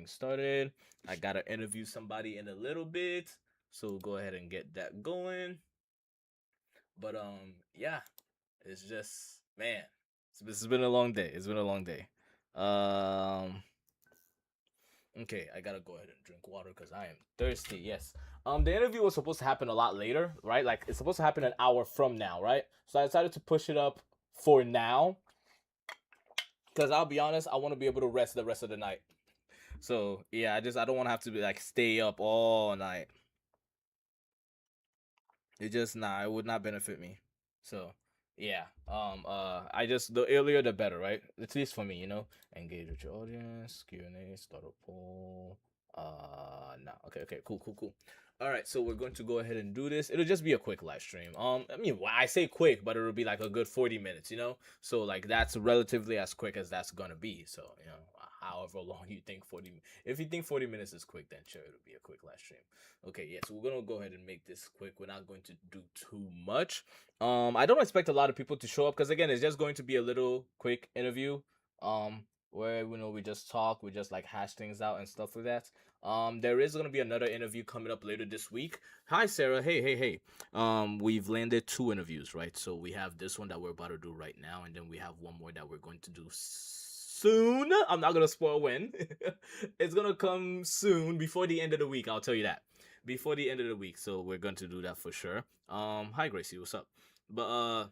everything started. I gotta interview somebody in a little bit, so go ahead and get that going. But yeah, it's just man, this has been a long day. It's been a long day. Um, okay, I gotta go ahead and drink water because I am thirsty. Yes. The interview was supposed to happen a lot later, right? Like it's supposed to happen an hour from now, right? So I decided to push it up for now because I'll be honest, I want to be able to rest the rest of the night. So yeah, I don't want to have to be like stay up all night. It just it would not benefit me. So yeah, I just the earlier the better, right? At least for me, Engage with your audience, Q&A, start a poll. No, okay, cool. All right, so we're going to go ahead and do this. It'll just be a quick live stream. I mean, I say quick, but it'll be like a good 40 minutes. So like that's relatively as quick as that's gonna be. So however long you think 40, if you think 40 minutes is quick, then sure it'll be a quick live stream. Okay, yeah, so we're gonna go ahead and make this quick. We're not going to do too much. I don't expect a lot of people to show up because again, it's just going to be a little quick interview. Where we just talk, we just like hash things out and stuff like that. There is gonna be another interview coming up later this week. Hi, Sarah. Hey. We've landed 2 interviews, right? So we have this one that we're about to do right now, and then we have one more that we're going to do soon. I'm not gonna spoil when. It's gonna come soon before the end of the week. I'll tell you that before the end of the week. So we're going to do that for sure. Hi Gracie, what's up? But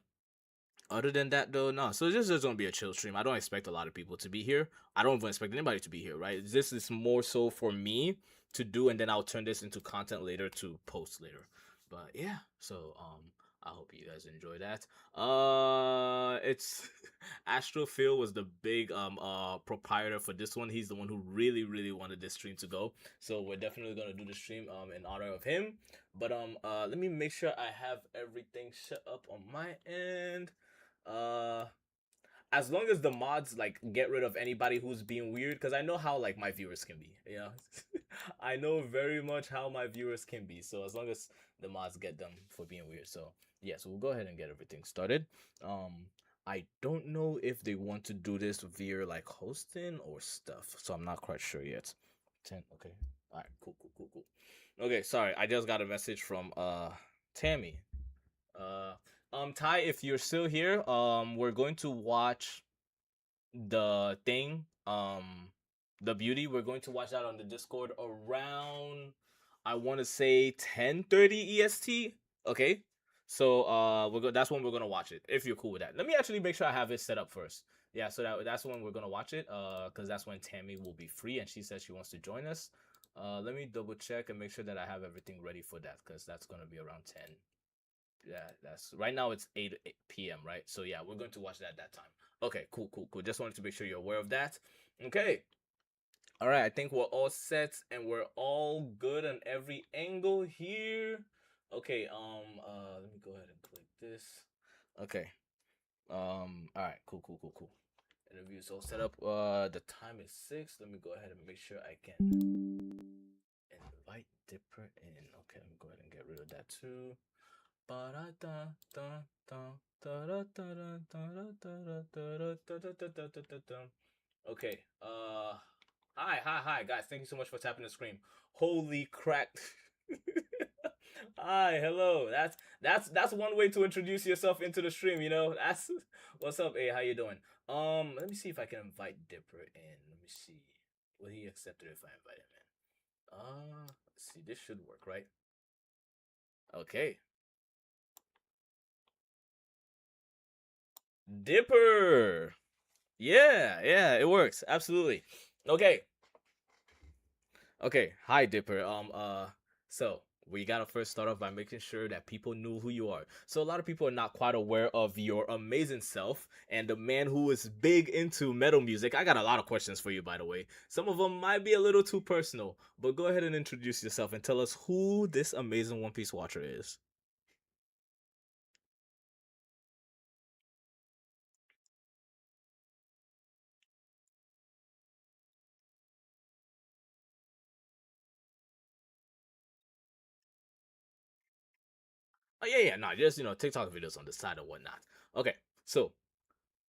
other than that though, no. So this is gonna be a chill stream. I don't expect a lot of people to be here. I don't even expect anybody to be here, right? This is more so for me to do, and then I'll turn this into content later to post later. But yeah, so I hope you guys enjoy that. It's Astrophil was the big proprietor for this one. He's the one who really wanted this stream to go. So we're definitely gonna do the stream in honor of him. But let me make sure I have everything set up on my end. Uh as long as the mods like get rid of anybody who's being weird, because I know how like my viewers can be. I know very much how my viewers can be, so as long as the mods get them for being weird. So yeah, so we'll go ahead and get everything started. I don't know if they want to do this via like hosting or stuff, so I'm not quite sure yet. 10, okay. All right, cool. Okay, sorry, I just got a message from Tammy. uh Ty, if you're still here, we're going to watch the thing, the beauty. We're going to watch that on the Discord around, I want to say 10:30 EST. Okay, so that's when we're gonna watch it. If you're cool with that, let me actually make sure I have it set up first. Yeah, so that's when we're gonna watch it. Because that's when Tammy will be free, and she says she wants to join us. Let me double check and make sure that I have everything ready for that, because that's gonna be around 10. Yeah, that's right now it's 8 p.m. right? So yeah, we're going to watch that at that time. Okay, cool. Just wanted to make sure you're aware of that. Okay. All right, I think we're all set and we're all good on every angle here. Okay, let me go ahead and click this. Okay. All right, cool. Interview's all set up. The time is 6. Let me go ahead and make sure I can invite Dipper in. Okay, let me go ahead and get rid of that too. Okay. Hi, guys. Thank you so much for tapping the screen. Holy crack! Hi, hello. That's one way to introduce yourself into the stream. That's what's up. Hey, how you doing? Let me see if I can invite Dipper in. Let me see. Will he accept it if I invite him in? Let's see. This should work, right? Okay. Dipper. Yeah, it works. Absolutely. Okay. Hi Dipper. So we gotta first start off by making sure that people knew who you are. So a lot of people are not quite aware of your amazing self and the man who is big into metal music. I got a lot of questions for you, by the way. Some of them might be a little too personal, but go ahead and introduce yourself and tell us who this amazing One Piece watcher is. Oh yeah, no, just TikTok videos on the side and whatnot. Okay, so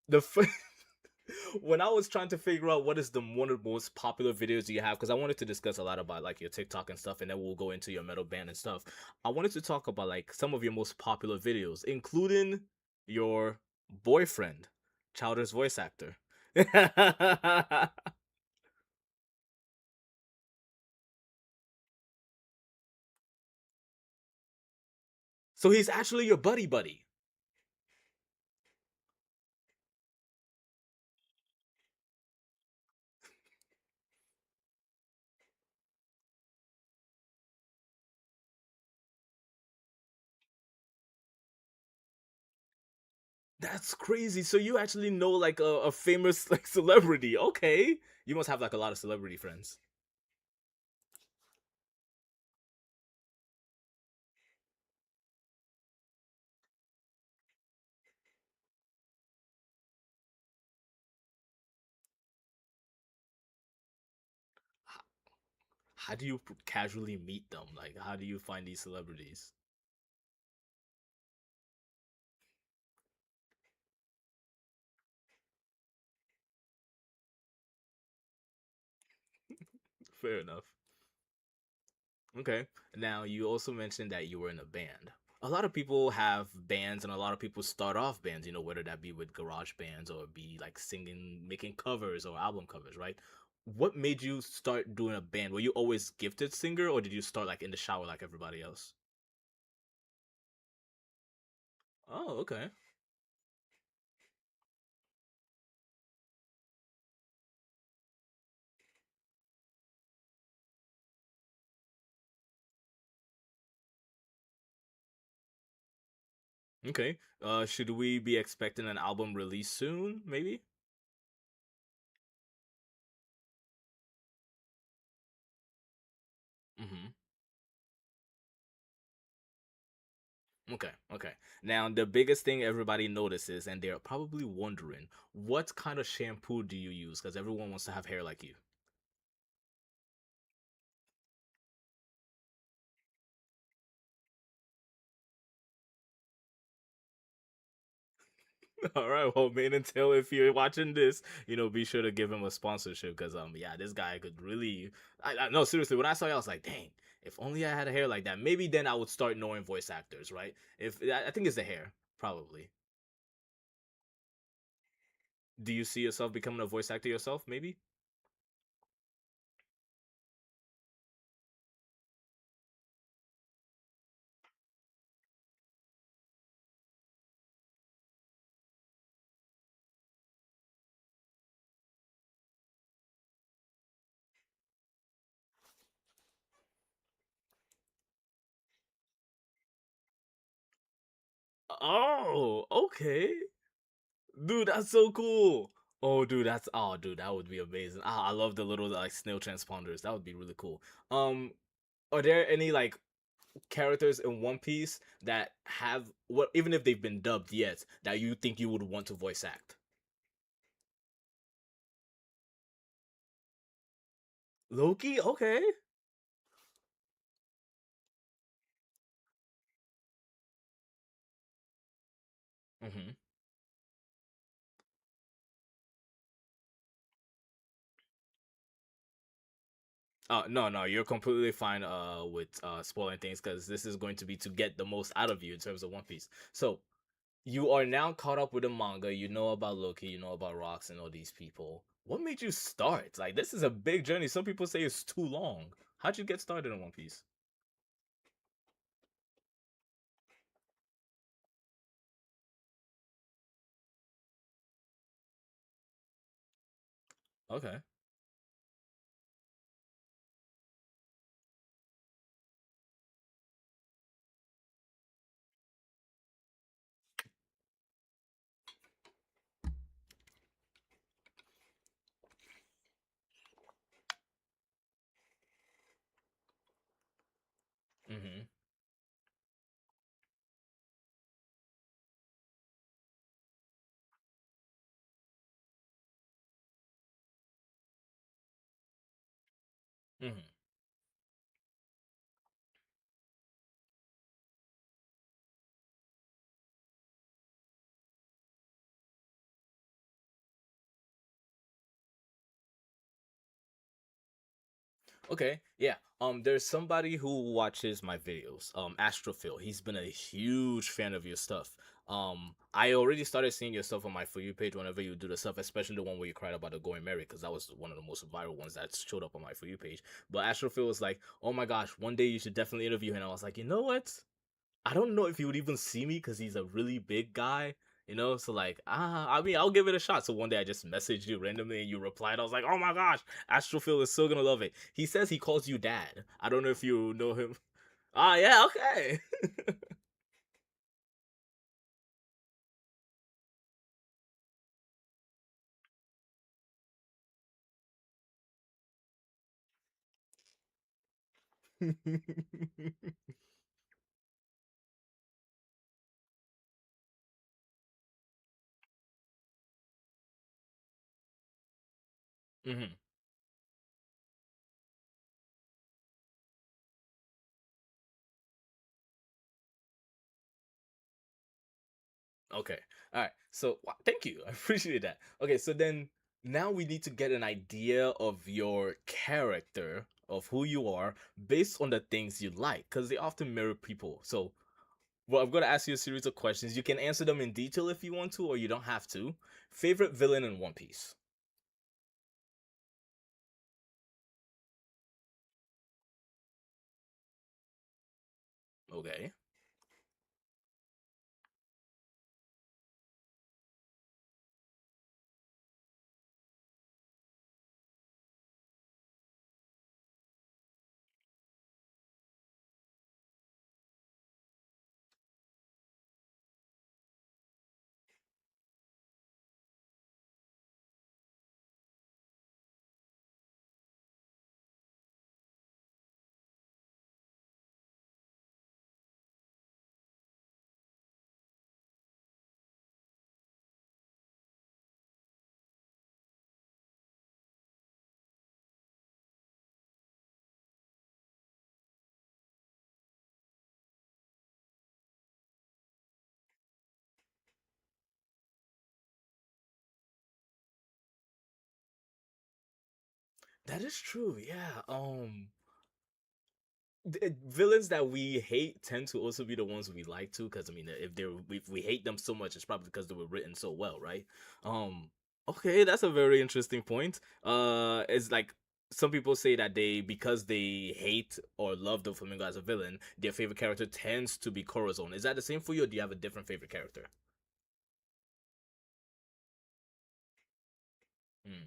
the first When I was trying to figure out what is the one of the most popular videos you have, because I wanted to discuss a lot about like your TikTok and stuff, and then we'll go into your metal band and stuff. I wanted to talk about like some of your most popular videos, including your boyfriend, Chowder's voice actor. So he's actually your buddy buddy. That's crazy. So you actually know like a famous like celebrity. Okay. You must have like a lot of celebrity friends. How do you casually meet them? Like, how do you find these celebrities? Fair enough. Okay. Now, you also mentioned that you were in a band. A lot of people have bands, and a lot of people start off bands, whether that be with garage bands or be like singing, making covers or album covers, right? What made you start doing a band? Were you always gifted singer, or did you start like in the shower like everybody else? Oh, okay. Okay. Should we be expecting an album release soon, maybe? Mm-hmm. Okay, okay. Now, the biggest thing everybody notices, and they're probably wondering, what kind of shampoo do you use? Because everyone wants to have hair like you. All right, well, man, until if you're watching this, be sure to give him a sponsorship because, yeah, this guy could really. No, seriously, when I saw it, I was like, dang, if only I had a hair like that, maybe then I would start knowing voice actors, right? If I think it's the hair, probably. Do you see yourself becoming a voice actor yourself, maybe? Oh, okay. Dude, that's so cool. Dude, that would be amazing. I love the little like snail transponders. That would be really cool. Um, are there any like characters in One Piece that have what even if they've been dubbed yet that you think you would want to voice act? Loki, okay. Mm-hmm. No, no, you're completely fine with spoiling things because this is going to be to get the most out of you in terms of One Piece. So you are now caught up with the manga. You know about Loki. You know about Rocks and all these people. What made you start? Like, this is a big journey. Some people say it's too long. How'd you get started in One Piece? Okay. Mm-hmm. Mm-hmm. Okay, yeah. There's somebody who watches my videos. Astrophil. He's been a huge fan of your stuff. I already started seeing your stuff on my For You page whenever you do the stuff, especially the one where you cried about the going married, because that was one of the most viral ones that showed up on my For You page. But Astrophil was like, "Oh my gosh, one day you should definitely interview him." And I was like, you know what? I don't know if he would even see me because he's a really big guy, you know. So like, I mean, I'll give it a shot. So one day I just messaged you randomly and you replied. I was like, oh my gosh, Astrophil is so gonna love it. He says he calls you dad. I don't know if you know him. Ah, yeah, okay. hmm Okay. All right. So thank you. I appreciate that. Okay. So then now we need to get an idea of your character, of who you are, based on the things you like, because they often mirror people. So, well, I'm gonna ask you a series of questions. You can answer them in detail if you want to, or you don't have to. Favorite villain in One Piece? Okay. That is true. Yeah. Villains that we hate tend to also be the ones we like too, because I mean, if we hate them so much, it's probably because they were written so well, right? Um, okay, that's a very interesting point. It's like some people say that they because they hate or love the Flamingo as a villain, their favorite character tends to be Corazon. Is that the same for you, or do you have a different favorite character? Hmm.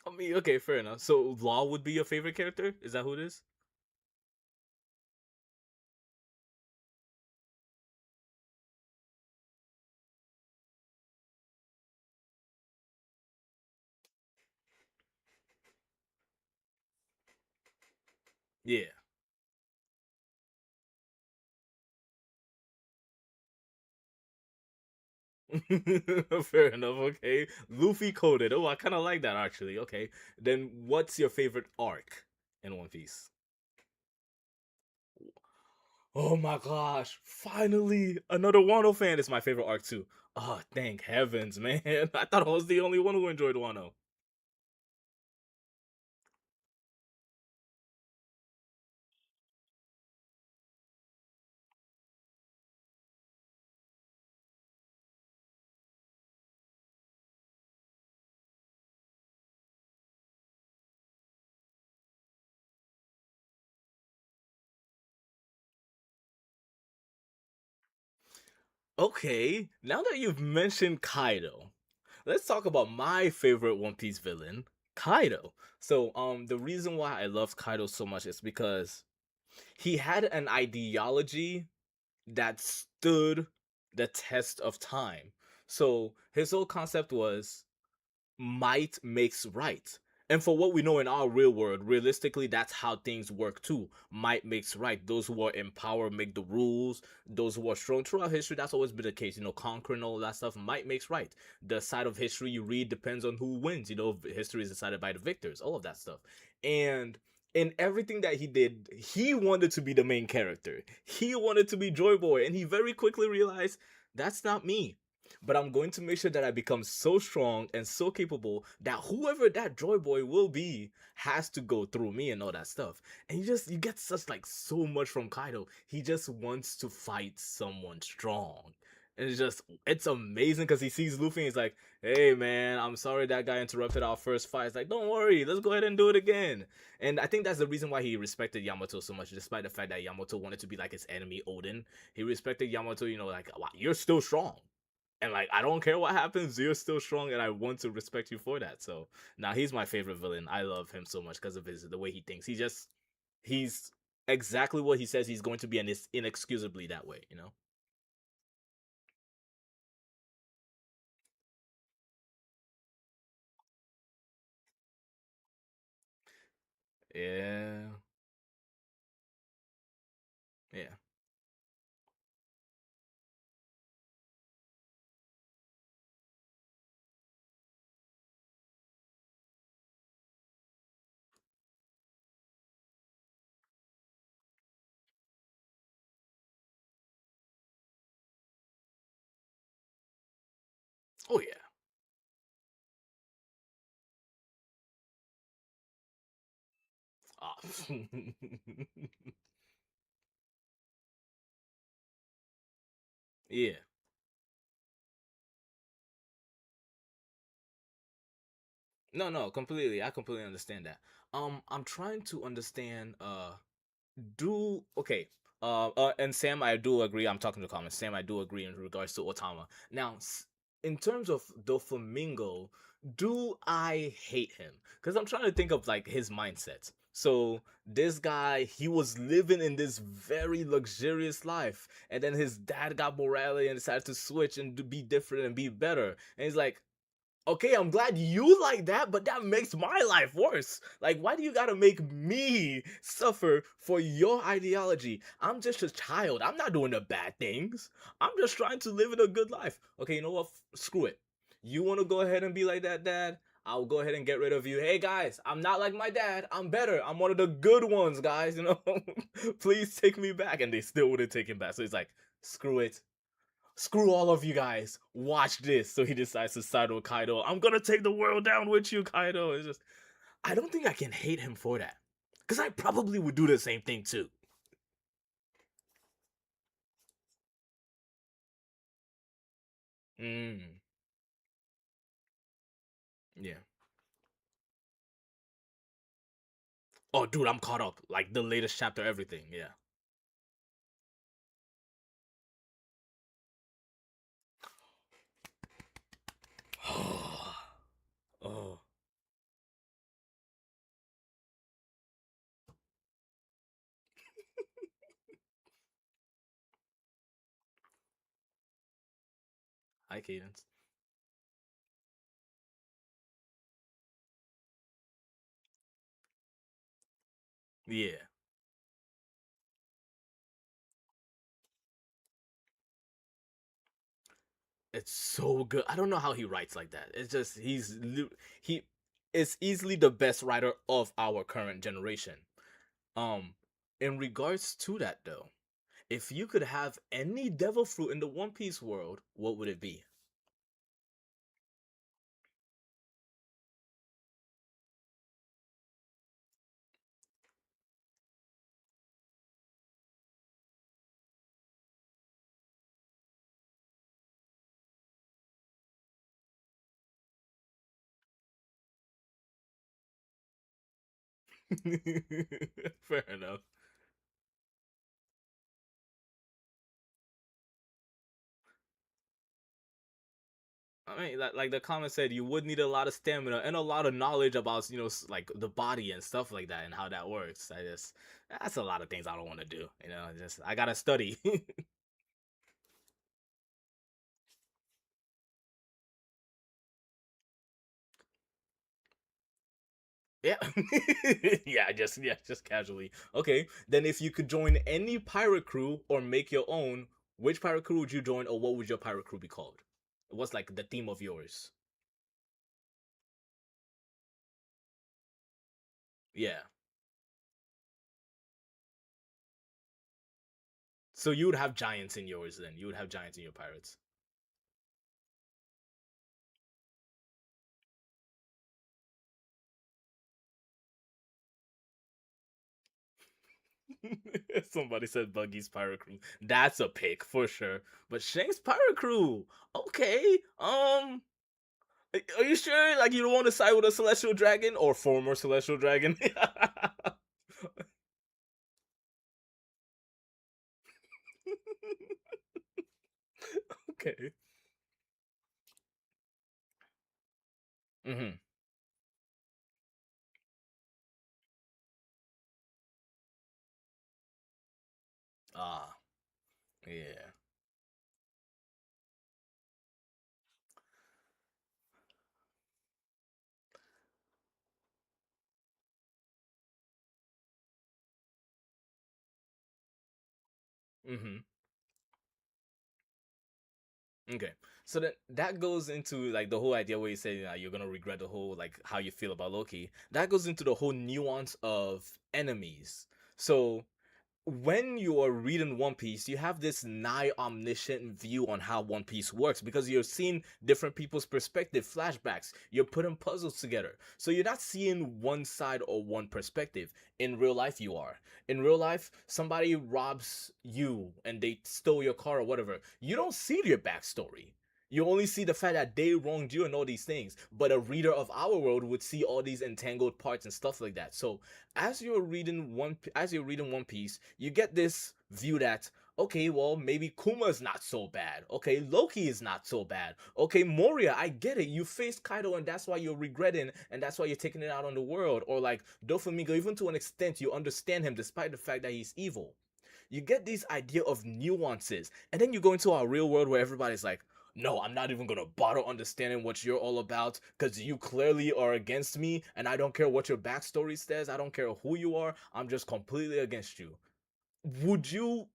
I mean, okay, fair enough. So Law would be your favorite character? Is that who it is? Yeah. Fair enough. Okay, Luffy coded. Oh, I kind of like that actually. Okay, then what's your favorite arc in One Piece? Oh my gosh! Finally, another Wano fan is my favorite arc too. Oh, thank heavens, man! I thought I was the only one who enjoyed Wano. Okay, now that you've mentioned Kaido, let's talk about my favorite One Piece villain, Kaido. So, the reason why I love Kaido so much is because he had an ideology that stood the test of time. So his whole concept was might makes right. And for what we know in our real world, realistically, that's how things work too. Might makes right. Those who are in power make the rules. Those who are strong throughout history, that's always been the case. Conquering all that stuff, might makes right. The side of history you read depends on who wins. History is decided by the victors. All of that stuff. And in everything that he did, he wanted to be the main character. He wanted to be Joy Boy, and he very quickly realized that's not me. But I'm going to make sure that I become so strong and so capable that whoever that Joy Boy will be has to go through me and all that stuff. And you get such like so much from Kaido. He just wants to fight someone strong. And it's amazing because he sees Luffy and he's like, hey man, I'm sorry that guy interrupted our first fight. It's like, don't worry, let's go ahead and do it again. And I think that's the reason why he respected Yamato so much, despite the fact that Yamato wanted to be like his enemy Odin. He respected Yamato, like, wow, you're still strong. And like, I don't care what happens, you're still strong, and I want to respect you for that. So now he's my favorite villain. I love him so much because of the way he thinks. He's exactly what he says he's going to be, and it's inexcusably that way. Yeah, yeah. Oh yeah. Ah. Yeah. No, no, completely. I completely understand that. I'm trying to understand. Do okay. And Sam, I do agree. I'm talking to comments. Sam, I do agree in regards to Otama. Now, in terms of Doflamingo, do I hate him? Because I'm trying to think of like his mindset. So this guy, he was living in this very luxurious life, and then his dad got morality and decided to switch and to be different and be better. And he's like, okay, I'm glad you like that, but that makes my life worse. Like, why do you gotta make me suffer for your ideology? I'm just a child. I'm not doing the bad things. I'm just trying to live in a good life. Okay, you know what? Screw it. You wanna go ahead and be like that, dad? I'll go ahead and get rid of you. Hey guys, I'm not like my dad. I'm better. I'm one of the good ones, guys. Please take me back. And they still wouldn't take him back. So he's like, screw it, screw all of you guys. Watch this. So he decides to side with Kaido. I'm gonna take the world down with you, Kaido. It's just, I don't think I can hate him for that, because I probably would do the same thing too. Mm, yeah. Oh, dude, I'm caught up. Like the latest chapter, everything. Yeah. Oh, hi, Cadence. Yeah. It's so good. I don't know how he writes like that. It's just he is easily the best writer of our current generation. Um, in regards to that though, if you could have any devil fruit in the One Piece world, what would it be? Fair enough. I mean, like the comment said, you would need a lot of stamina and a lot of knowledge about like the body and stuff like that and how that works. That's a lot of things I don't want to do. Just I gotta study. Yeah. Just casually. Okay, then if you could join any pirate crew or make your own, which pirate crew would you join, or what would your pirate crew be called? What's like the theme of yours? Yeah. So you would have giants in yours then. You would have giants in your pirates. Somebody said Buggy's pirate crew. That's a pick for sure. But Shank's pirate crew. Okay. Are you sure? Like you don't want to side with a celestial dragon or former celestial dragon? Okay. Mm-hmm. Ah, yeah. Mm-hmm. Okay. So that goes into like the whole idea where you say you're gonna regret the whole like how you feel about Loki. That goes into the whole nuance of enemies. So when you are reading One Piece, you have this nigh omniscient view on how One Piece works because you're seeing different people's perspective, flashbacks. You're putting puzzles together. So you're not seeing one side or one perspective. In real life, you are. In real life, somebody robs you and they stole your car or whatever. You don't see their backstory. You only see the fact that they wronged you and all these things. But a reader of our world would see all these entangled parts and stuff like that. So as you're reading One Piece, you get this view that okay, well maybe Kuma's not so bad. Okay, Loki is not so bad. Okay, Moria, I get it. You faced Kaido and that's why you're regretting and that's why you're taking it out on the world. Or like Doflamingo, even to an extent, you understand him despite the fact that he's evil. You get these idea of nuances, and then you go into our real world where everybody's like, no, I'm not even gonna bother understanding what you're all about because you clearly are against me, and I don't care what your backstory says. I don't care who you are. I'm just completely against you. Would you?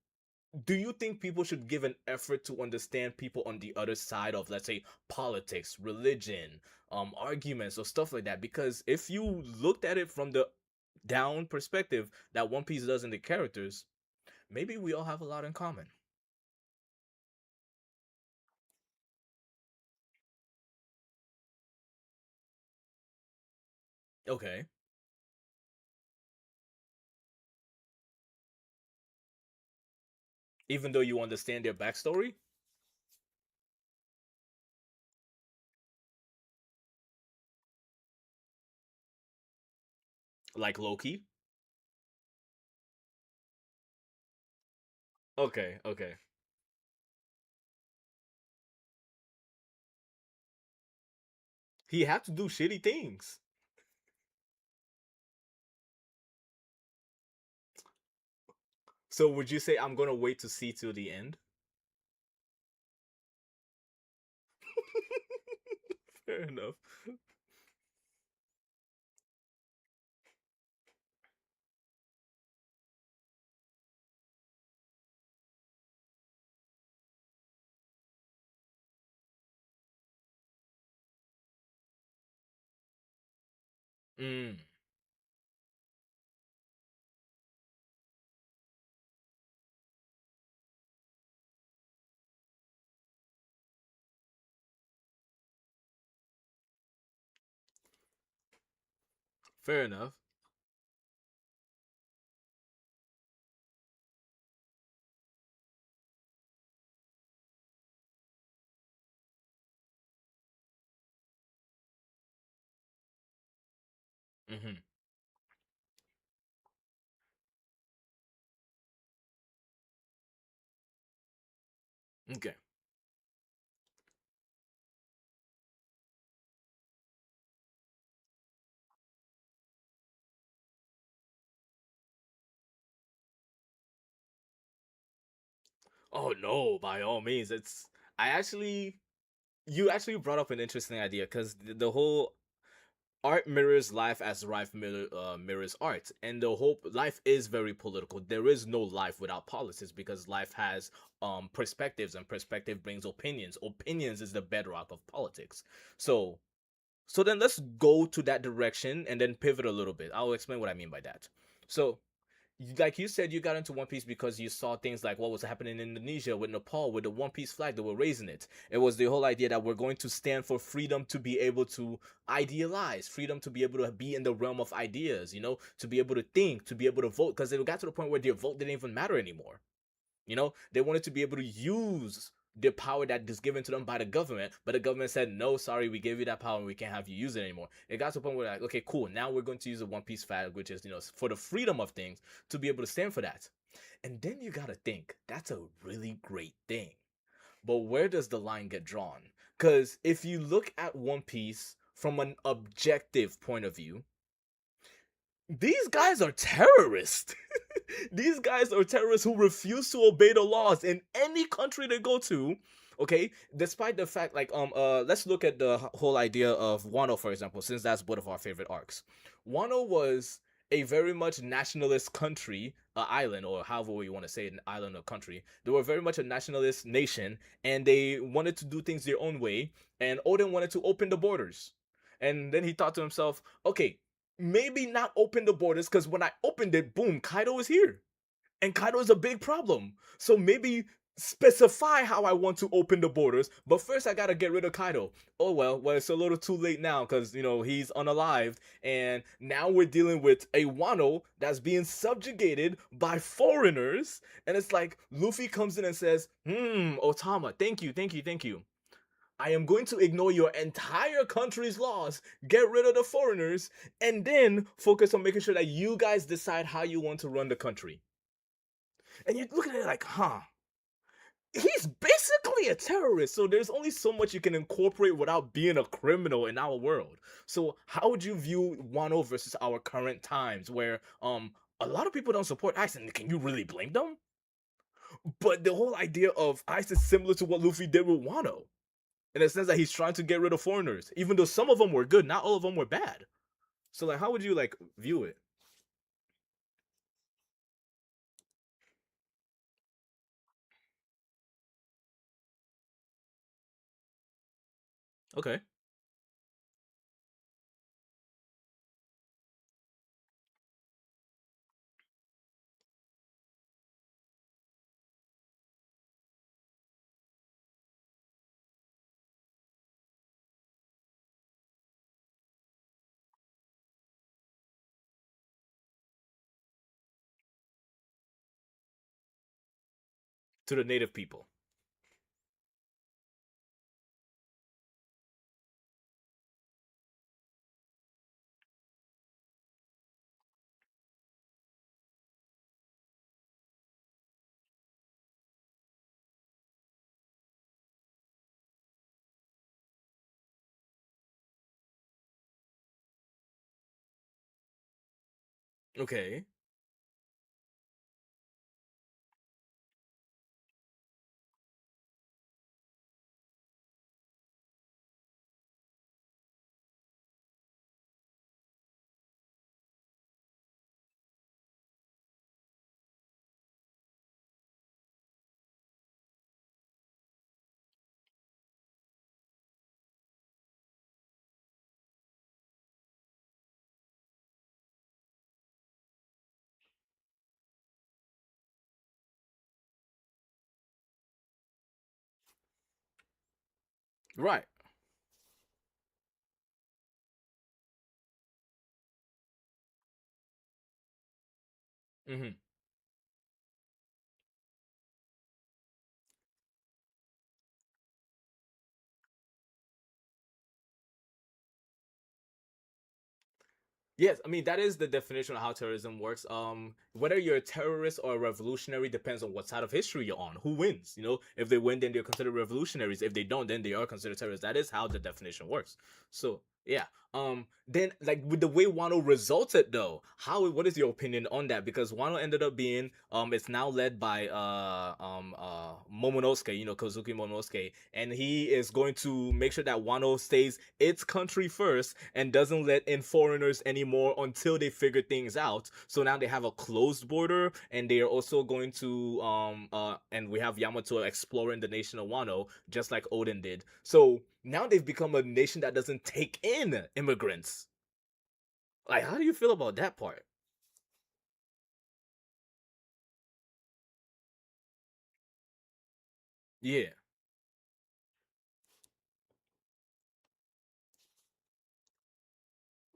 Do you think people should give an effort to understand people on the other side of, let's say, politics, religion, arguments, or stuff like that? Because if you looked at it from the down perspective that One Piece does in the characters, maybe we all have a lot in common. Okay. Even though you understand their backstory, like Loki. Okay, okay. He had to do shitty things. So would you say I'm gonna wait to see till the end? Fair enough. Mm, fair enough. Mm-hmm. Okay. Oh no, by all means. It's I actually you actually brought up an interesting idea because the whole art mirrors life as mirrors art, and the whole life is very political. There is no life without politics because life has perspectives, and perspective brings opinions. Opinions is the bedrock of politics. So so then let's go to that direction and then pivot a little bit. I'll explain what I mean by that. So like you said, you got into One Piece because you saw things like what was happening in Indonesia with Nepal with the One Piece flag. They were raising it. It was the whole idea that we're going to stand for freedom to be able to idealize, freedom to be able to be in the realm of ideas, to be able to think, to be able to vote, because they got to the point where their vote didn't even matter anymore. They wanted to be able to use the power that is given to them by the government, but the government said, no, sorry, we gave you that power and we can't have you use it anymore. It got to the point where, like, okay, cool, now we're going to use a One Piece flag, which is, for the freedom of things, to be able to stand for that. And then you gotta think, that's a really great thing. But where does the line get drawn? Because if you look at One Piece from an objective point of view, these guys are terrorists. These guys are terrorists who refuse to obey the laws in any country they go to. Okay, despite the fact, like, let's look at the whole idea of Wano, for example, since that's one of our favorite arcs. Wano was a very much nationalist country, island, or however you want to say it, an island or country. They were very much a nationalist nation, and they wanted to do things their own way. And Odin wanted to open the borders, and then he thought to himself, okay, maybe not open the borders, because when I opened it, boom, Kaido is here. And Kaido is a big problem. So maybe specify how I want to open the borders, but first I gotta get rid of Kaido. Oh well, it's a little too late now because he's unalived, and now we're dealing with a Wano that's being subjugated by foreigners, and it's like Luffy comes in and says, Otama, thank you, thank you, thank you. I am going to ignore your entire country's laws, get rid of the foreigners, and then focus on making sure that you guys decide how you want to run the country. And you're looking at it like, he's basically a terrorist. So there's only so much you can incorporate without being a criminal in our world. So how would you view Wano versus our current times, where a lot of people don't support ICE, and can you really blame them? But the whole idea of ICE is similar to what Luffy did with Wano, in the sense that he's trying to get rid of foreigners, even though some of them were good, not all of them were bad. So like, how would you like view it? Okay. To the native people. Okay. Right. Mm-hmm. Yes, I mean that is the definition of how terrorism works. Whether you're a terrorist or a revolutionary depends on what side of history you're on. Who wins? If they win, then they're considered revolutionaries. If they don't, then they are considered terrorists. That is how the definition works. So yeah. Then like with the way Wano resulted though, how what is your opinion on that? Because Wano ended up being it's now led by Momonosuke, you know, Kozuki Momonosuke, and he is going to make sure that Wano stays its country first and doesn't let in foreigners anymore until they figure things out. So now they have a closed border, and they are also going to and we have Yamato exploring the nation of Wano just like Odin did. So now they've become a nation that doesn't take in immigrants. Like, how do you feel about that part? Yeah.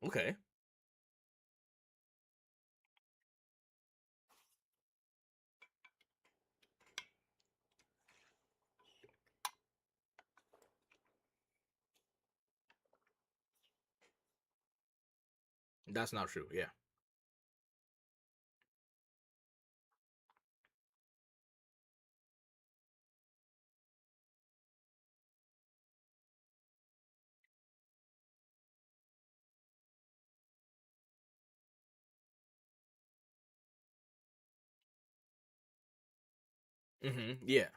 Okay. That's not true. Yeah. Yeah.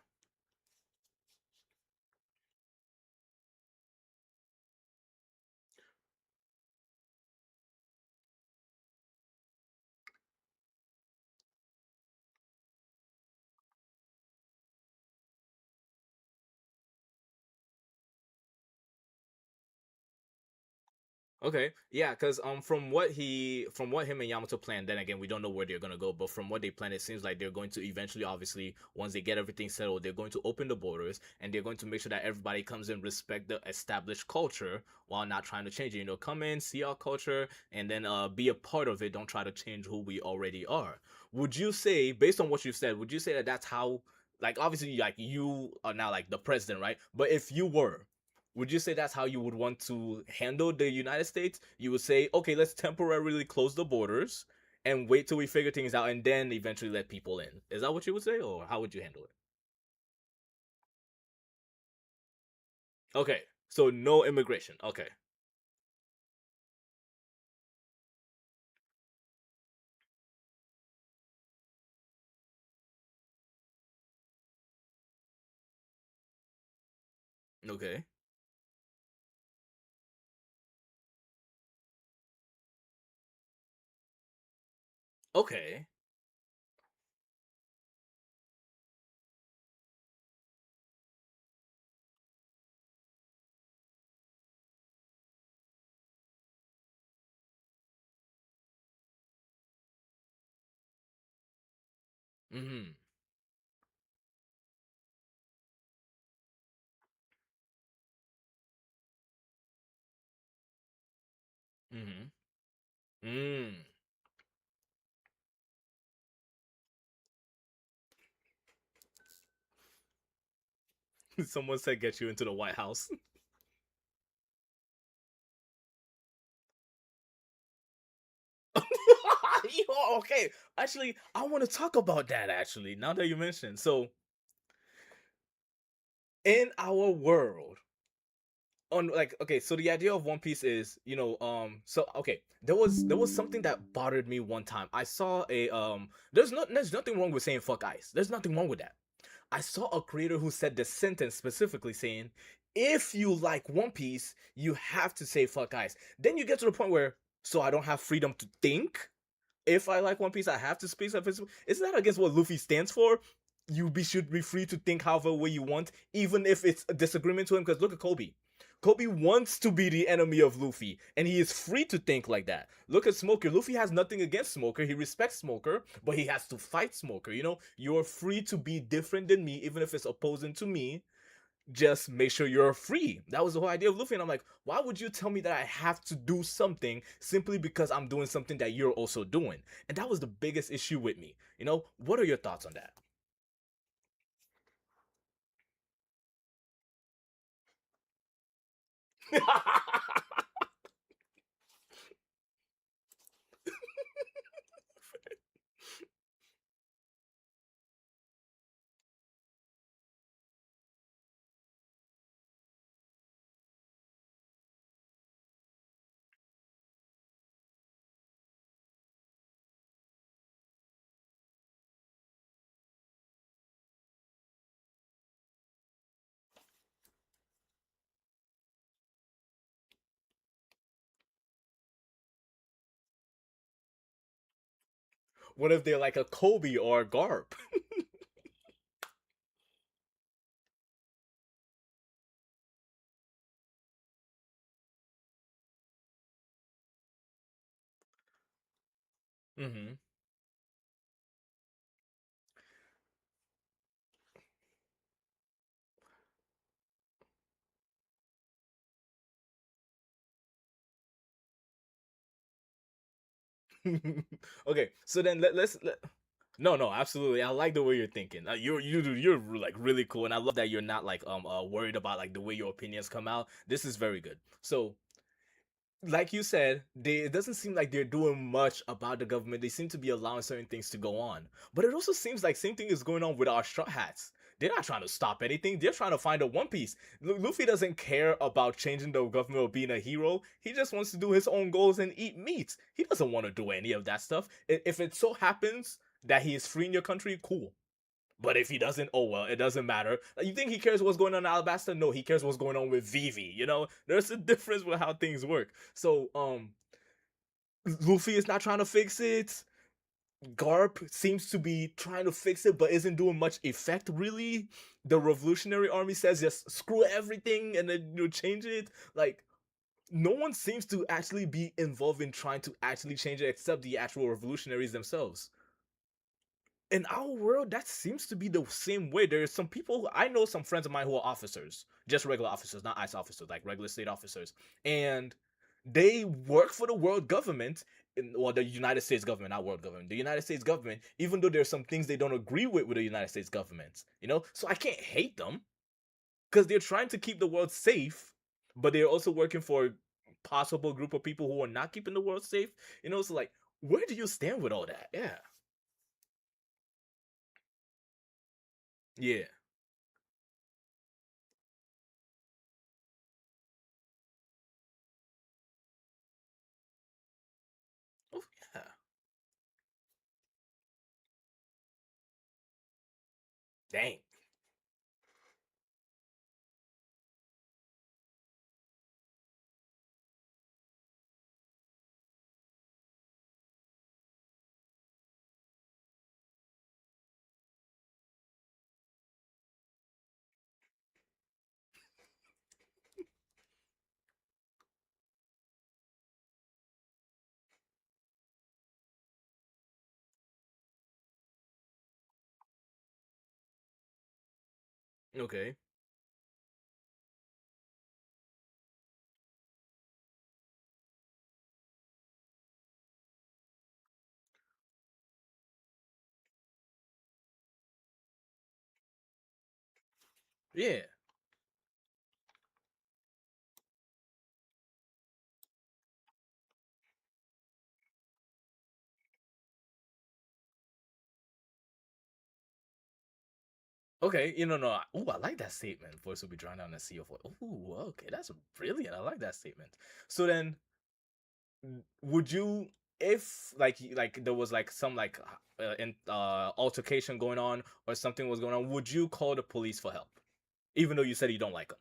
Okay, yeah, because from what him and Yamato planned, then again we don't know where they're gonna go, but from what they plan, it seems like they're going to eventually, obviously, once they get everything settled, they're going to open the borders and they're going to make sure that everybody comes in, respect the established culture while not trying to change it. You know, come in, see our culture, and then be a part of it. Don't try to change who we already are. Would you say, based on what you've said, would you say that that's how? Like, obviously, like you are now like the president, right? But if you were, would you say that's how you would want to handle the United States? You would say, okay, let's temporarily close the borders and wait till we figure things out and then eventually let people in. Is that what you would say, or how would you handle it? Okay, so no immigration. Okay. Okay. Okay. Mm-hmm. Mm-hmm. Mm. Someone said get you into the White House. Yo, okay. Actually, I want to talk about that actually, now that you mentioned. So in our world, on like okay, so the idea of One Piece is, you know, so okay, there was something that bothered me one time. I saw a there's nothing wrong with saying fuck ice. There's nothing wrong with that. I saw a creator who said this sentence specifically saying, if you like One Piece, you have to say fuck ice. Then you get to the point where, so I don't have freedom to think? If I like One Piece, I have to speak up. Isn't that against what Luffy stands for? Should be free to think however way you want, even if it's a disagreement to him. Because look at Kobe. Kobe wants to be the enemy of Luffy, and he is free to think like that. Look at Smoker. Luffy has nothing against Smoker. He respects Smoker, but he has to fight Smoker. You know, you're free to be different than me, even if it's opposing to me. Just make sure you're free. That was the whole idea of Luffy. And I'm like, why would you tell me that I have to do something simply because I'm doing something that you're also doing? And that was the biggest issue with me. You know, what are your thoughts on that? What if they're like a Kobe or a Garp? Mm-hmm. Okay, so then no, no, absolutely. I like the way you're thinking. You're like really cool, and I love that you're not like worried about like the way your opinions come out. This is very good. So like you said, it doesn't seem like they're doing much about the government. They seem to be allowing certain things to go on. But it also seems like same thing is going on with our straw hats. They're not trying to stop anything. They're trying to find a One Piece. Luffy doesn't care about changing the government or being a hero. He just wants to do his own goals and eat meat. He doesn't want to do any of that stuff. If it so happens that he is freeing your country, cool. But if he doesn't, oh well, it doesn't matter. Like, you think he cares what's going on in Alabasta? No, he cares what's going on with Vivi. You know, there's a difference with how things work. So, Luffy is not trying to fix it. Garp seems to be trying to fix it, but isn't doing much effect really. The Revolutionary Army says just screw everything and then change it. Like, no one seems to actually be involved in trying to actually change it except the actual revolutionaries themselves. In our world, that seems to be the same way. There's some people I know, some friends of mine who are officers, just regular officers, not ICE officers, like regular state officers, and they work for the world government, well, the United States government, not world government, the United States government, even though there's some things they don't agree with the United States government, So I can't hate them because they're trying to keep the world safe, but they're also working for a possible group of people who are not keeping the world safe. So like, where do you stand with all that? Yeah, yeah. Oh yeah. Dang. Okay. Yeah. Okay. No. Ooh, I like that statement. Voice will be drowned out in a sea of oil. Ooh, okay. That's brilliant. I like that statement. So then, would you, if like there was like some like altercation going on or something was going on, would you call the police for help, even though you said you don't like them?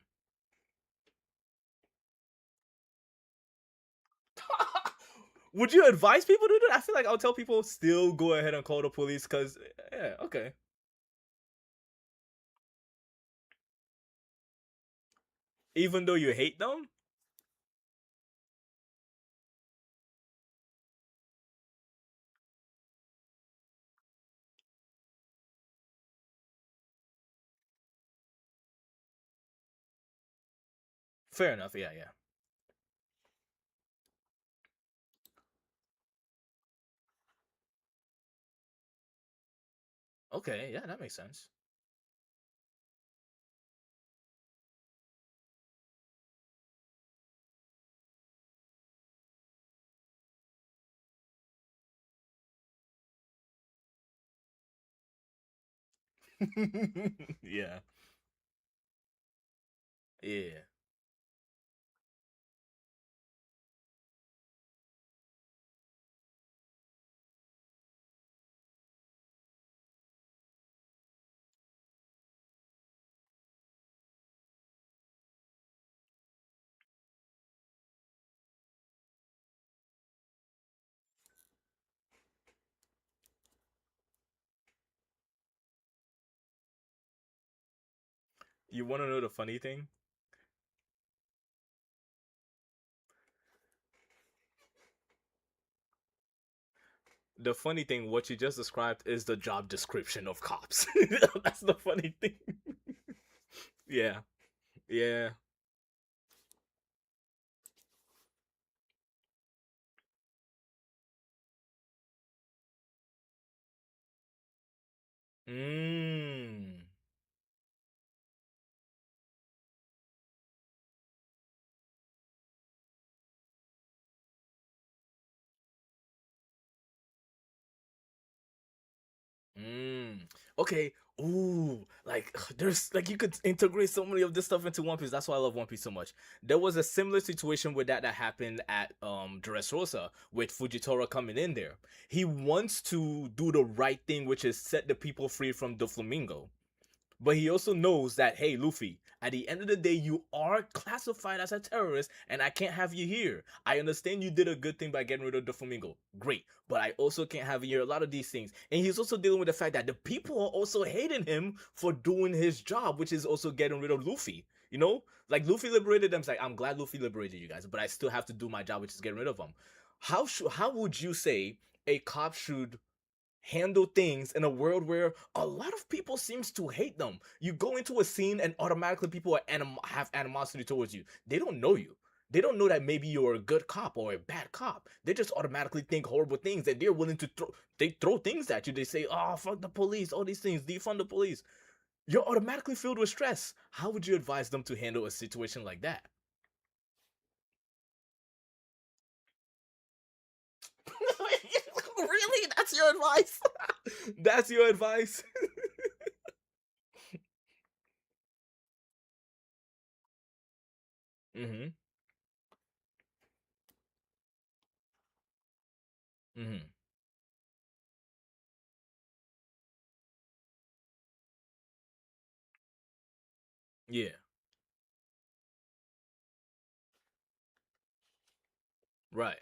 Would you advise people to do that? I feel like I'll tell people still go ahead and call the police because yeah, okay. Even though you hate them, fair enough. Yeah, yeah. Okay, yeah, that makes sense. Yeah, yeah. You want to know the funny thing? The funny thing, what you just described is the job description of cops. That's the funny thing. Yeah, yeah. Mmm. Mm. Okay. Ooh, like there's like you could integrate so many of this stuff into One Piece. That's why I love One Piece so much. There was a similar situation with that happened at Dressrosa with Fujitora coming in there. He wants to do the right thing, which is set the people free from the Flamingo. But he also knows that, hey, Luffy, at the end of the day, you are classified as a terrorist, and I can't have you here. I understand you did a good thing by getting rid of the flamingo. Great. But I also can't have you here. A lot of these things. And he's also dealing with the fact that the people are also hating him for doing his job, which is also getting rid of Luffy. You know? Like, Luffy liberated them. It's like, I'm glad Luffy liberated you guys, but I still have to do my job, which is getting rid of them. How would you say a cop should handle things in a world where a lot of people seems to hate them? You go into a scene and automatically people have animosity towards you. They don't know you. They don't know that maybe you're a good cop or a bad cop. They just automatically think horrible things and they're willing to throw things at you. They say, "Oh, fuck the police, all these things, defund the police." You're automatically filled with stress. How would you advise them to handle a situation like that? Really? That's your advice? That's your advice? Mm-hmm. Mm-hmm. Yeah. Right.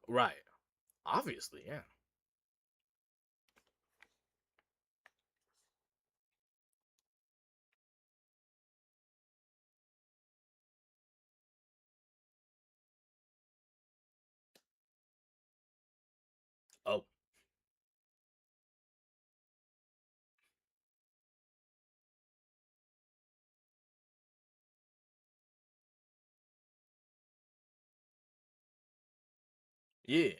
Right. Obviously, yeah. Oh, yeah.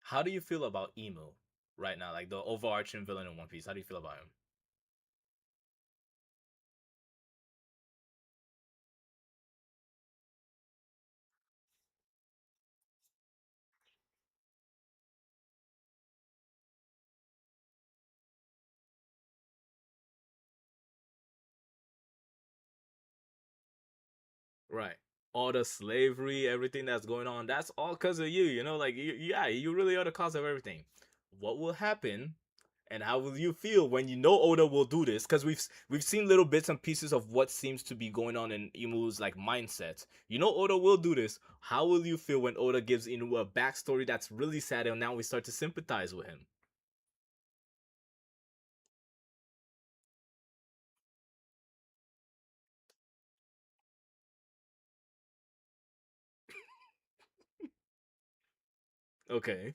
How do you feel about Emo right now? Like the overarching villain in One Piece. How do you feel about him? Right. All the slavery, everything that's going on, that's all because of you, you know? Like, yeah, you really are the cause of everything. What will happen and how will you feel when you know Oda will do this? Because we've seen little bits and pieces of what seems to be going on in Imu's like mindset. You know Oda will do this. How will you feel when Oda gives Inu a backstory that's really sad and now we start to sympathize with him? Okay.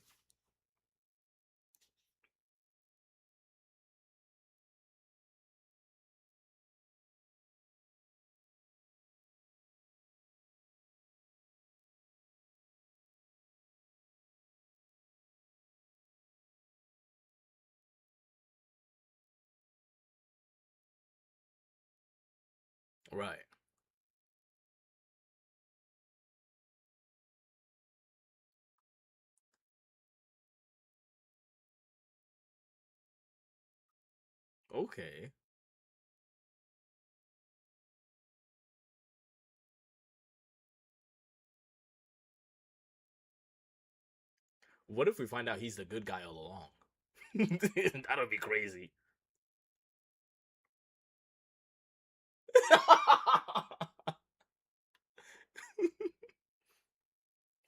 Right. Okay. What if we find out he's the good guy all along? That'll be crazy.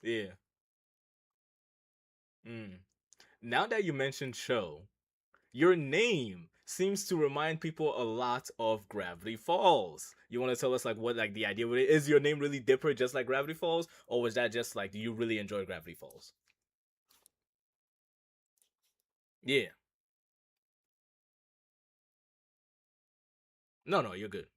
Yeah. Mm. Now that you mentioned show, your name seems to remind people a lot of Gravity Falls. You want to tell us like what like the idea with it? Is your name really Dipper just like Gravity Falls, or was that just like do you really enjoy Gravity Falls? Yeah. No, no, you're good.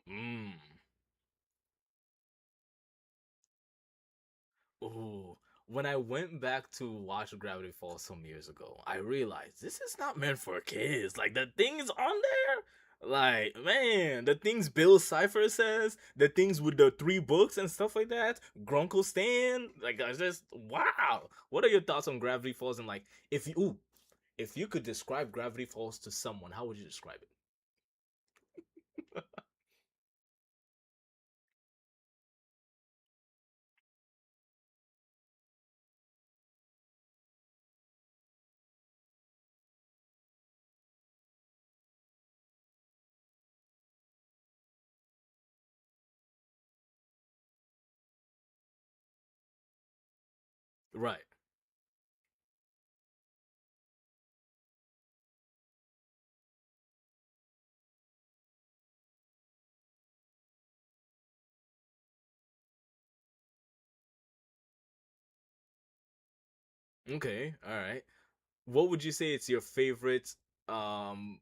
Mm. Ooh, when I went back to watch Gravity Falls some years ago, I realized this is not meant for kids. Like the things on there, like man, the things Bill Cipher says, the things with the three books and stuff like that, Grunkle Stan, like I just wow. What are your thoughts on Gravity Falls and like if you could describe Gravity Falls to someone, how would you describe it? Right. Okay. All right. What would you say it's your favorite um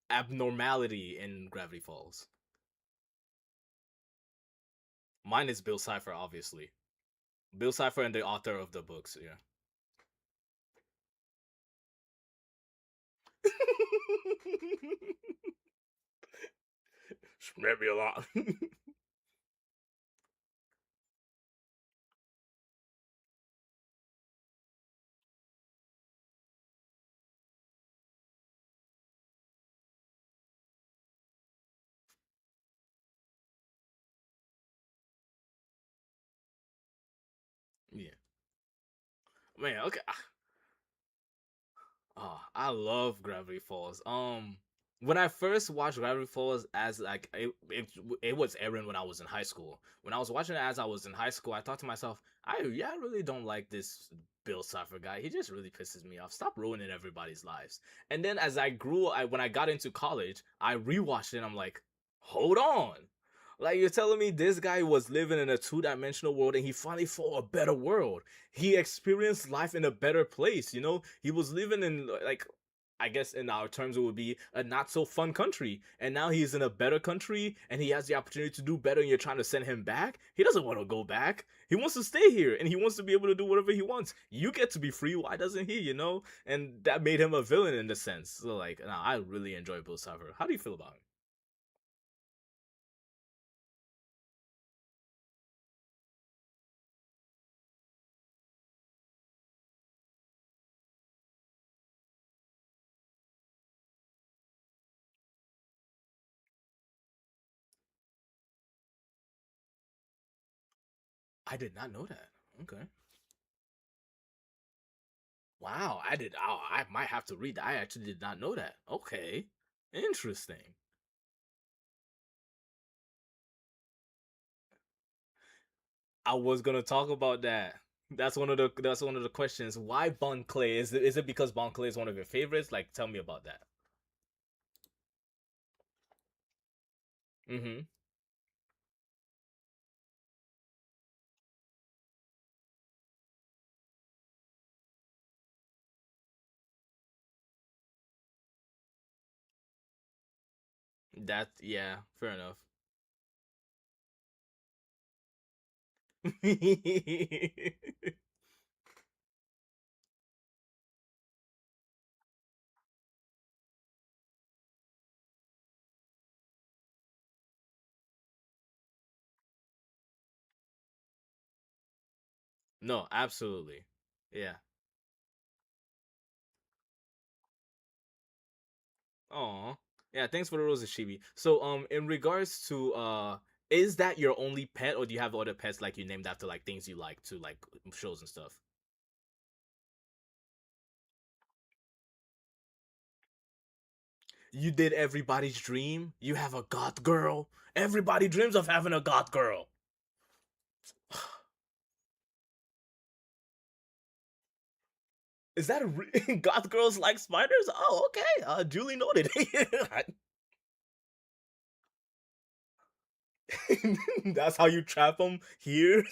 abnormality in Gravity Falls? Mine is Bill Cipher, obviously. Bill Cipher and the author of the books, yeah. Maybe a lot. Yeah. Man, okay. Oh, I love Gravity Falls. When I first watched Gravity Falls as like it was airing when I was in high school. When I was watching it as I was in high school, I thought to myself, I really don't like this Bill Cipher guy. He just really pisses me off. Stop ruining everybody's lives. And then as I grew, when I got into college, I rewatched it. And I'm like, hold on. Like you're telling me this guy was living in a two-dimensional world and he finally saw a better world. He experienced life in a better place, you know? He was living in like I guess in our terms it would be a not so fun country. And now he's in a better country and he has the opportunity to do better and you're trying to send him back? He doesn't want to go back. He wants to stay here and he wants to be able to do whatever he wants. You get to be free, why doesn't he, you know? And that made him a villain in the sense. So like, nah, I really enjoy Bill Cipher. How do you feel about him? I did not know that. Okay. Wow, I did. Oh, I might have to read that. I actually did not know that. Okay, interesting. I was gonna talk about that. That's one of the questions. Why Bon Clay? Is it because Bon Clay is one of your favorites? Like, tell me about that. Mm-hmm. That yeah, fair enough. No, absolutely. Yeah. Aw. Yeah, thanks for the roses, Chibi. So, in regards to, is that your only pet, or do you have other pets like you named after like things you like to like shows and stuff? You did everybody's dream. You have a goth girl. Everybody dreams of having a goth girl. Is that goth girls like spiders? Oh, okay. Duly noted. That's how you trap them here.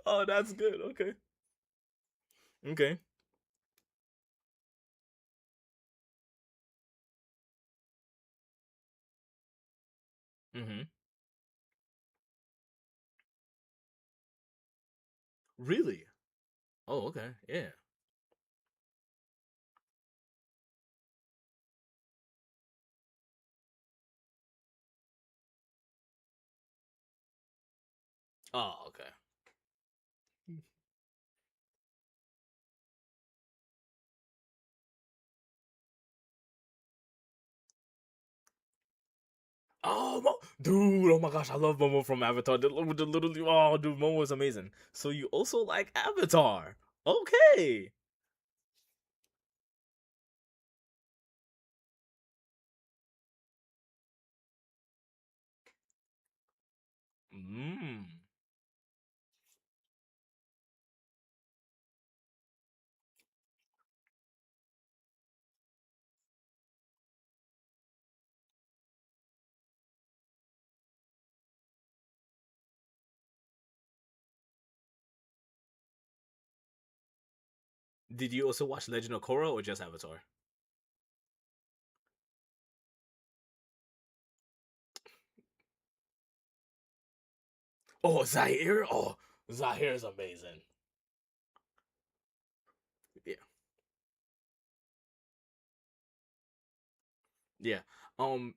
Oh, that's good. Okay. Okay. Mm-hmm. Really? Oh, okay. Yeah. Oh, okay. Oh, dude! Oh my gosh, I love Momo from Avatar. The literally, oh, dude, Momo is amazing. So you also like Avatar? Okay. Mm. Did you also watch Legend of Korra or just Avatar? Oh, Zaire. Oh, Zaire is amazing. Yeah, yeah. Um,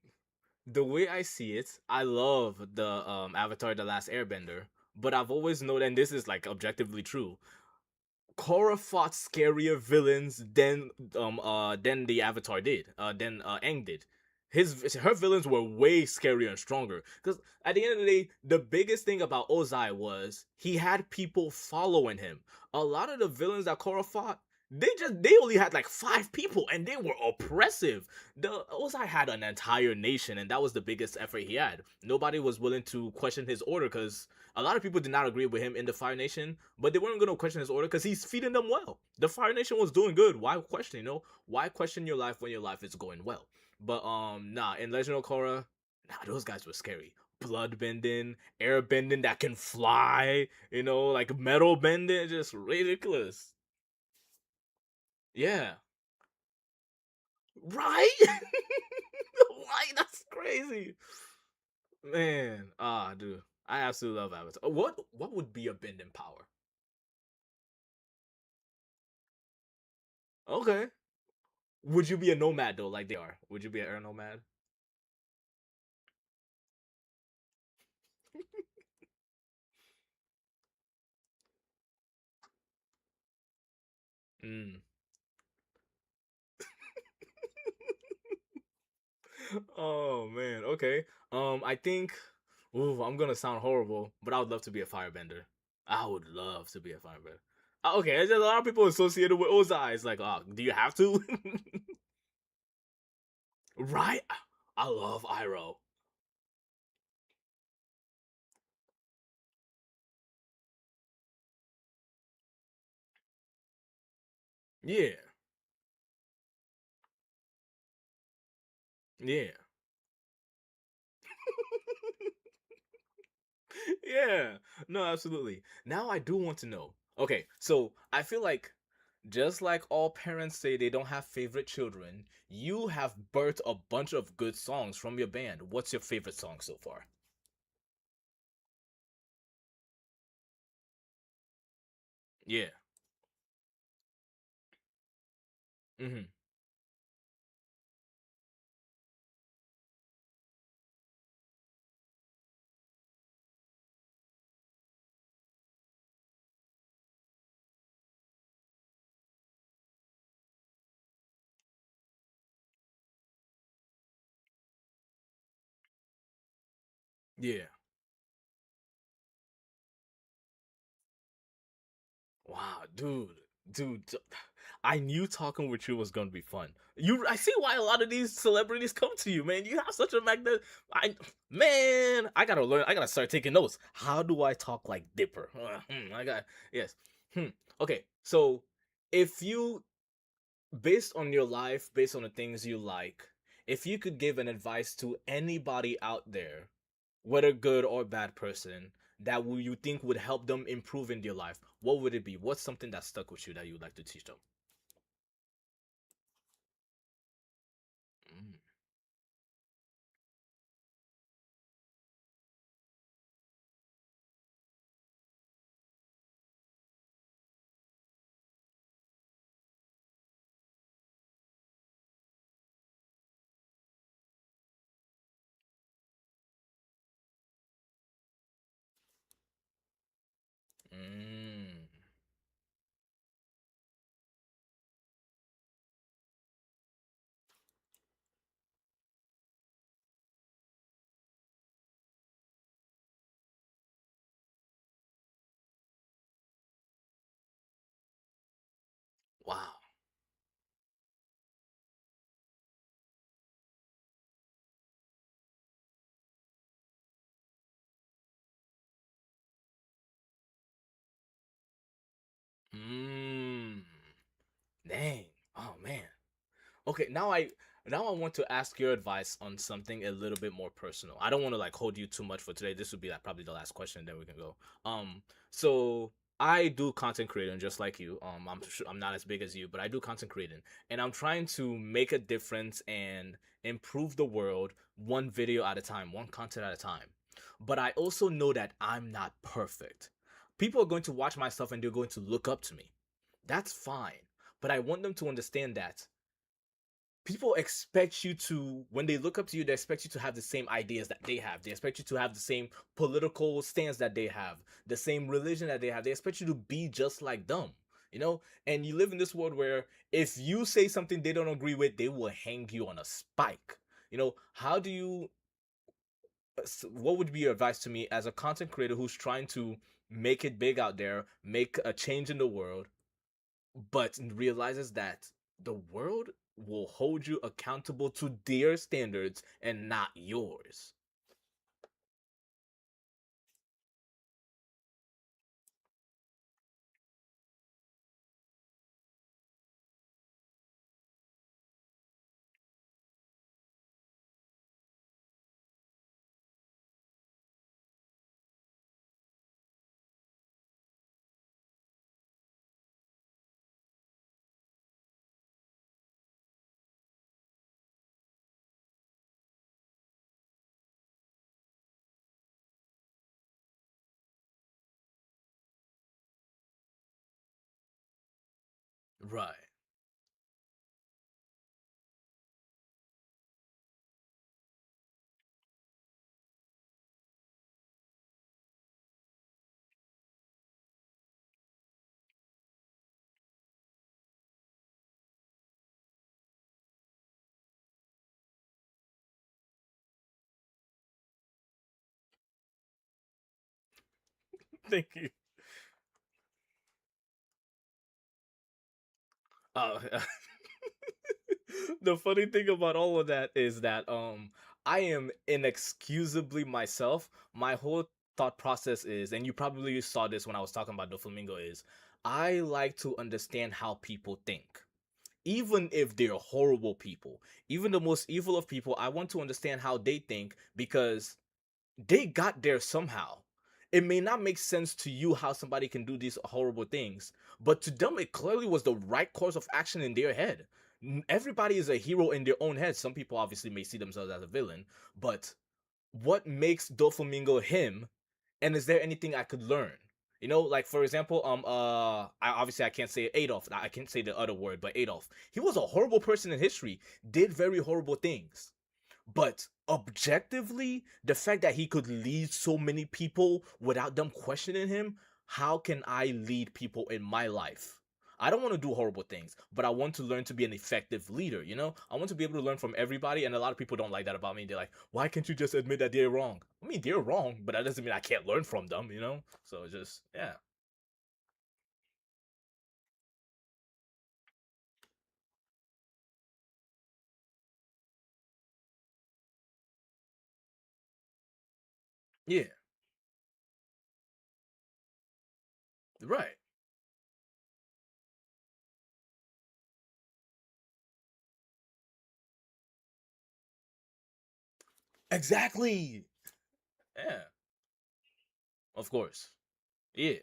the way I see it, I love the Avatar: The Last Airbender, but I've always known, and this is like objectively true. Korra fought scarier villains than the Avatar did. Than Aang did. Her villains were way scarier and stronger. Because at the end of the day, the biggest thing about Ozai was he had people following him. A lot of the villains that Korra fought, they only had like 5 people and they were oppressive. The Ozai had an entire nation, and that was the biggest effort he had. Nobody was willing to question his order because a lot of people did not agree with him in the Fire Nation, but they weren't going to question his order because he's feeding them well. The Fire Nation was doing good. Why question? Why question your life when your life is going well? But nah, in Legend of Korra, nah, those guys were scary. Blood bending, air bending that can fly, like metal bending, just ridiculous. Yeah, right. Right, that's crazy, man. Dude, I absolutely love Avatar. What would be a bending power? Okay. Would you be a nomad though, like they are? Would you be an air nomad? Mm. Oh man. Okay. I think. Ooh, I'm gonna sound horrible, but I would love to be a firebender. I would love to be a firebender. Okay, there's a lot of people associated with Ozai. It's like, do you have to? Right? I love Iroh. Yeah. Yeah. Yeah. No, absolutely. Now I do want to know. Okay, so I feel like Just like all parents say they don't have favorite children, you have birthed a bunch of good songs from your band. What's your favorite song so far? Yeah. Mm-hmm. Yeah. Wow, dude, I knew talking with you was gonna be fun. I see why a lot of these celebrities come to you, man. You have such a magnet. Man, I gotta learn. I gotta start taking notes. How do I talk like Dipper? I got yes. Hmm. Okay, so if you, based on your life, based on the things you like, if you could give an advice to anybody out there, whether good or bad person, that you think would help them improve in their life, what would it be? What's something that stuck with you that you would like to teach them? Mm. Mm. Wow. Mm. Dang. Oh man. Okay, now I want to ask your advice on something a little bit more personal. I don't want to like hold you too much for today. This would be like probably the last question, then we can go. So I do content creating just like you. I'm not as big as you, but I do content creating, and I'm trying to make a difference and improve the world one video at a time, one content at a time. But I also know that I'm not perfect. People are going to watch my stuff and they're going to look up to me. That's fine, but I want them to understand that people expect you to, when they look up to you, they expect you to have the same ideas that they have. They expect you to have the same political stance that they have, the same religion that they have. They expect you to be just like them, you know. And you live in this world where if you say something they don't agree with, they will hang you on a spike. You know, how do you, what would be your advice to me as a content creator who's trying to make it big out there, make a change in the world, but realizes that the world will hold you accountable to their standards and not yours? Right. Thank you. Uh, the funny thing about all of that is that I am inexcusably myself. My whole thought process is, and you probably saw this when I was talking about the flamingo, is I like to understand how people think. Even if they're horrible people, even the most evil of people, I want to understand how they think because they got there somehow. it may not make sense to you how somebody can do these horrible things, but to them it clearly was the right course of action in their head. Everybody is a hero in their own head. Some people obviously may see themselves as a villain, but what makes Doflamingo him, and is there anything I could learn? You know, like for example, I can't say Adolf. I can't say the other word, but Adolf. He was a horrible person in history. Did very horrible things. But objectively, the fact that he could lead so many people without them questioning him, how can I lead people in my life? I don't want to do horrible things, but I want to learn to be an effective leader, you know? I want to be able to learn from everybody, and a lot of people don't like that about me. They're like, why can't you just admit that they're wrong? I mean, they're wrong, but that doesn't mean I can't learn from them, you know? So just, yeah. Yeah, right. Exactly. Yeah, of course. Yeah,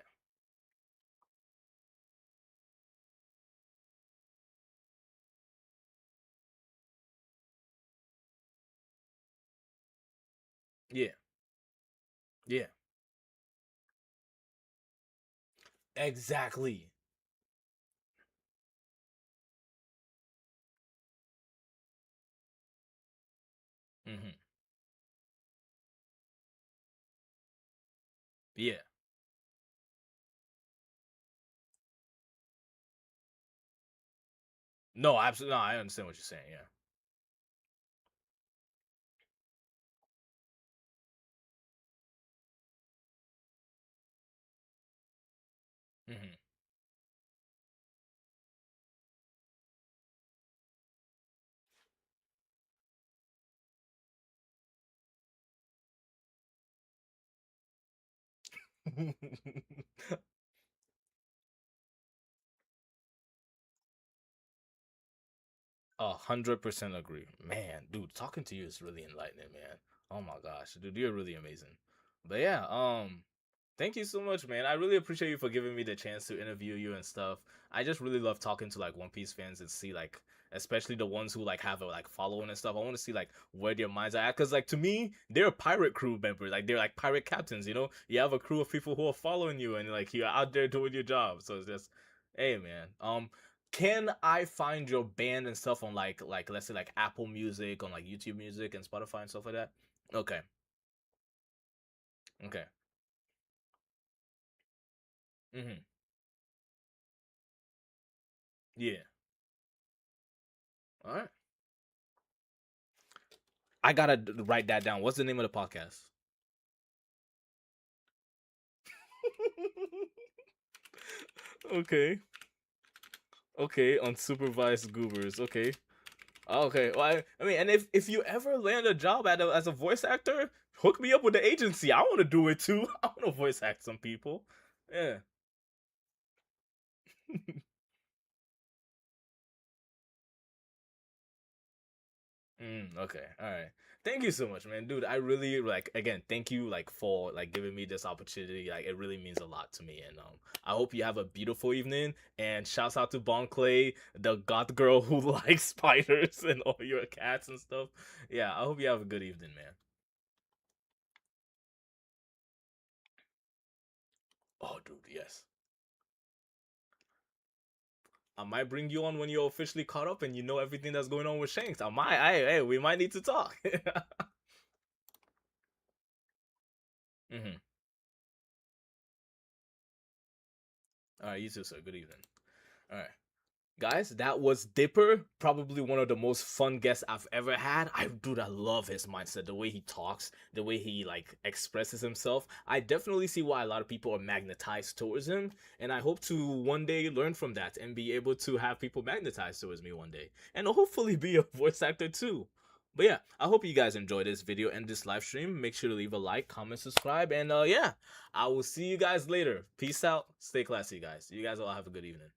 yeah, yeah. Exactly. Hmm. Yeah. No, absolutely. No, I understand what you're saying. Yeah. Hmm. $100% agree, man. Dude, talking to you is really enlightening, man. Oh my gosh, dude, you're really amazing. But yeah, thank you so much, man. I really appreciate you for giving me the chance to interview you and stuff. I just really love talking to like One Piece fans and see like, especially the ones who like have a like following and stuff. I want to see like where their minds are at, because like to me, they're pirate crew members. Like they're like pirate captains. You know, you have a crew of people who are following you, and like you're out there doing your job. So it's just, hey, man. Can I find your band and stuff on like let's say like Apple Music, on like YouTube Music and Spotify and stuff like that? Okay. Okay. Mhm. Yeah. All right. I gotta write that down. What's the name of the podcast? Okay. Okay. Unsupervised goobers. Okay. Okay. Well, I mean, and if you ever land a job as a voice actor, hook me up with the agency. I want to do it too. I want to voice act some people. Yeah. Okay. All right. Thank you so much, man. Dude, I really like again, thank you like for like giving me this opportunity. Like it really means a lot to me. And I hope you have a beautiful evening. And shouts out to Bon Clay, the goth girl who likes spiders and all your cats and stuff. Yeah, I hope you have a good evening, man. Oh dude, yes. I might bring you on when you're officially caught up and you know everything that's going on with Shanks. Hey, we might need to talk. Hmm. All right, you too, sir. Good evening. All right. Guys, that was Dipper. Probably one of the most fun guests I've ever had. I love his mindset, the way he talks, the way he like expresses himself. I definitely see why a lot of people are magnetized towards him, and I hope to one day learn from that and be able to have people magnetized towards me one day, and hopefully be a voice actor too. But yeah, I hope you guys enjoyed this video and this live stream. Make sure to leave a like, comment, subscribe, and yeah, I will see you guys later. Peace out. Stay classy, guys. You guys all have a good evening.